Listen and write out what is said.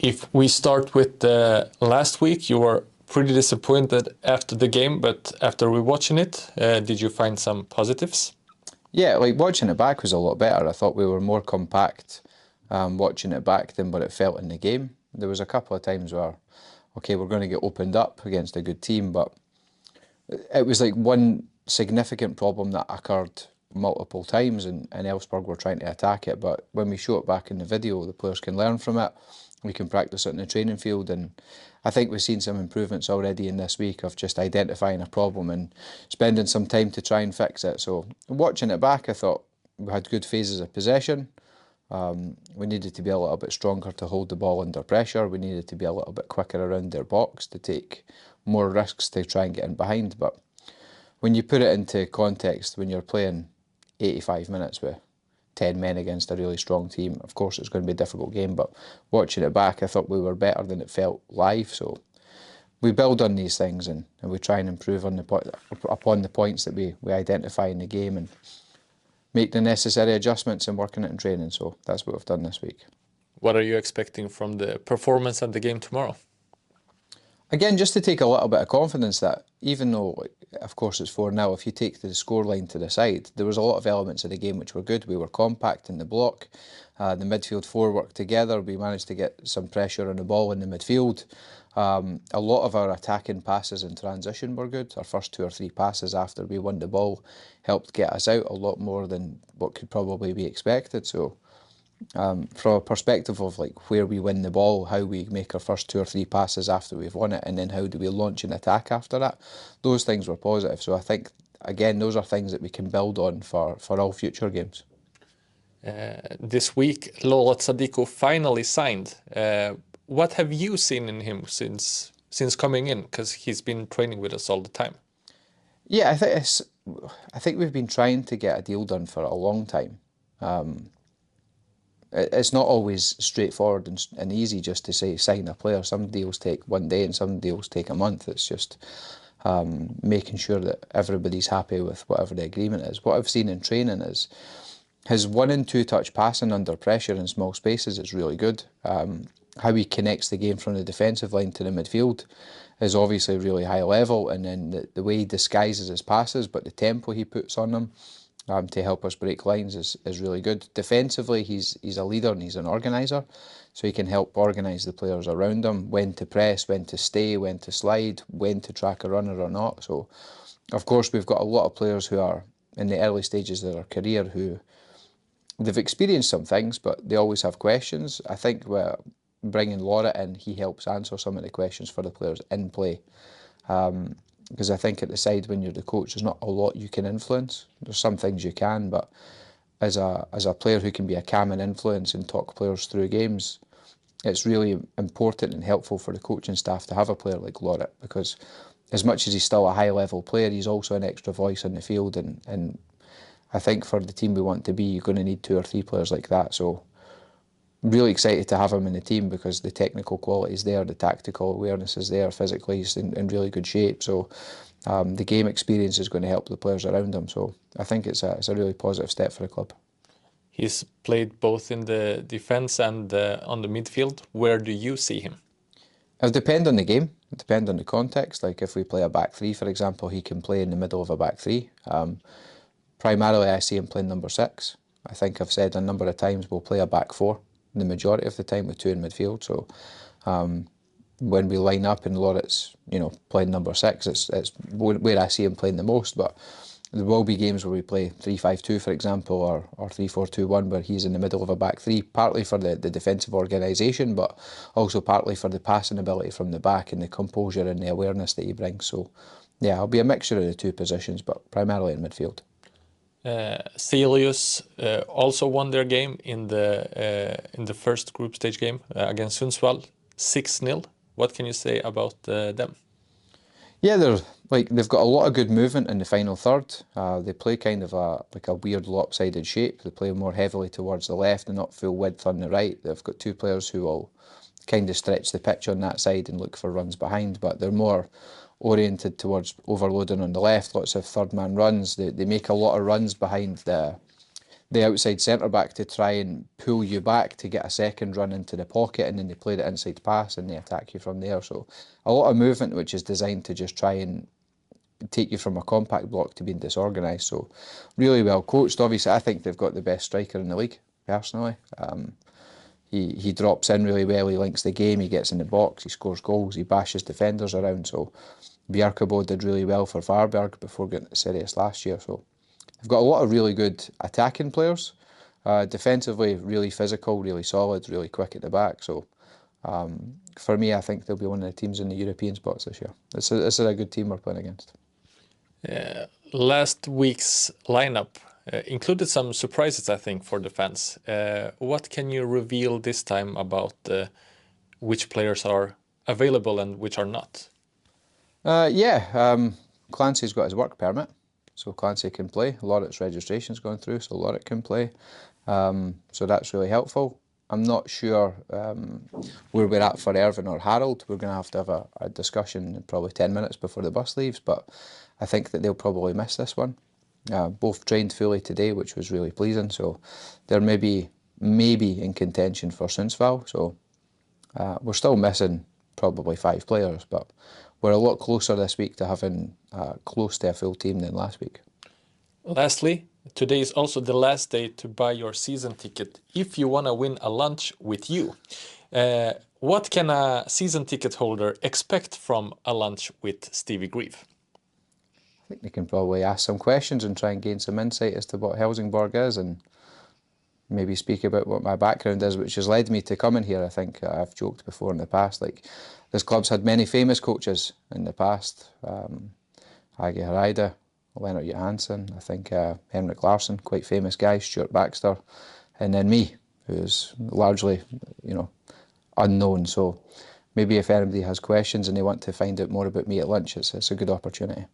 If we start with last week, you were pretty disappointed after the game, but after rewatching it, did you find some positives? Yeah, like watching it back was a lot better. I thought we were more compact watching it back than what it felt in the game. There was a couple of times where, okay, we're going to get opened up against a good team, but it was like one significant problem that occurred multiple times, and Elfsborg were trying to attack it. But when we show it back in the video, the players can learn from it. We can practice it in the training field, and I think we've seen some improvements already in this week of just identifying a problem and spending some time to try and fix it. So watching it back, I thought we had good phases of possession. We needed to be a little bit stronger to hold the ball under pressure. We needed to be a little bit quicker around their box to take more risks to try and get in behind. But when you put it into context, when you're playing 85 minutes with 10 men against a really strong team, of course it's going to be a difficult game, but watching it back I thought we were better than it felt live. So we build on these things and we try and improve on upon the points that we identify in the game and make the necessary adjustments and working it in training. So that's what we've done this week. What are you expecting from the performance of the game tomorrow? Again, just to take a little bit of confidence that even though, of course, it's 4-0, if you take the scoreline to the side, there was a lot of elements of the game which were good. We were compact in the block. The midfield four worked together. We managed to get some pressure on the ball in the midfield. A lot of our attacking passes in transition were good. Our first 2 or 3 passes after we won the ball helped get us out a lot more than what could probably be expected. So from a perspective of like where we win the ball, how we make our first 2 or 3 passes after we've won it, and then how do we launch an attack after that, those things were positive. So I think, again, those are things that we can build on for all future games. This week, Lola Sadiku finally signed. What have you seen in him since coming in? Because he's been training with us all the time. Yeah, I think we've been trying to get a deal done for a long time. It's not always straightforward and easy just to say sign a player. Some deals take 1 day and some deals take a month. It's just making sure that everybody's happy with whatever the agreement is. What I've seen in training is his 1 and 2 touch passing under pressure in small spaces is really good. How he connects the game from the defensive line to the midfield is obviously really high level, and then the way he disguises his passes, but the tempo he puts on them to help us break lines is really good. Defensively, he's a leader and he's an organiser, so he can help organise the players around him, when to press, when to stay, when to slide, when to track a runner or not. So, of course, we've got a lot of players who are in the early stages of their career who they've experienced some things, but they always have questions. I think we're bringing Loret in, he helps answer some of the questions for the players in play. Because I think at the side, when you're the coach, there's not a lot you can influence. There's some things you can, but as a player who can be a calming influence and talk players through games, it's really important and helpful for the coaching staff to have a player like Loret, because as much as he's still a high-level player, he's also an extra voice on the field, and I think for the team we want to be, you're going to need 2 or 3 players like that. So really excited to have him in the team because the technical quality is there, the tactical awareness is there, physically he's in really good shape. So the game experience is going to help the players around him. So I think it's a really positive step for the club. He's played both in the defence and on the midfield. Where do you see him? It'll depend on the game. It depends on the context. Like if we play a back 3, for example, he can play in the middle of a back 3. Primarily I see him playing number 6. I think I've said a number of times we'll play a back 4 the majority of the time with 2 in midfield. So when we line up and Loret's playing number 6, it's where I see him playing the most. But there will be games where we play 3-5-2, for example, or 3-4-2-1, where he's in the middle of a back 3, partly for the defensive organisation, but also partly for the passing ability from the back and the composure and the awareness that he brings. So yeah, it'll be a mixture of the 2 positions, but primarily in midfield. Sirius also won their game in the first group stage game against Sundsvall, 6-0. What can you say about them? Yeah, they've got a lot of good movement in the final third. They play kind of a weird lopsided shape. They play more heavily towards the left and not full width on the right. They've got 2 players who will kind of stretch the pitch on that side and look for runs behind, but they're more oriented towards overloading on the left, lots of third man runs. They make a lot of runs behind the the outside centre-back to try and pull you back to get a second run into the pocket, and then they play the inside pass and they attack you from there. So a lot of movement which is designed to just try and take you from a compact block to being disorganised. So really well coached. Obviously, I think they've got the best striker in the league, personally. He drops in really well, he links the game, he gets in the box, he scores goals, he bashes defenders around. So Bjerkebo did really well for Varberg before getting to Sirius last year. So they've got a lot of really good attacking players. Defensively, really physical, really solid, really quick at the back. So for me, I think they'll be one of the teams in the European spots this year. This is a good team we're playing against. Last week's lineup included some surprises, I think, for the fans. What can you reveal this time about which players are available and which are not? Clancy's got his work permit, so Clancy can play. Loret's registration's gone through, so Loret can play. So that's really helpful. I'm not sure where we're at for Irvin or Harold. We're going to have a discussion in probably 10 minutes before the bus leaves, but I think that they'll probably miss this one. Both trained fully today, which was really pleasing, so they're maybe in contention for Sundsvall. So we're still missing probably 5 players, but we're a lot closer this week to having close to a full team than last week. Lastly, today is also the last day to buy your season ticket if you want to win a lunch with you. What can a season ticket holder expect from a lunch with Stevie Grieve? I think they can probably ask some questions and try and gain some insight as to what Helsingborg is, and maybe speak about what my background is, which has led me to coming here. I think I've joked before in the past, like, this club's had many famous coaches in the past. IK Sirius, Lennart Johansson, I think Henrik Larsson, quite famous guy, Stuart Baxter, and then me, who's largely, unknown. So maybe if anybody has questions and they want to find out more about me at lunch, it's a good opportunity.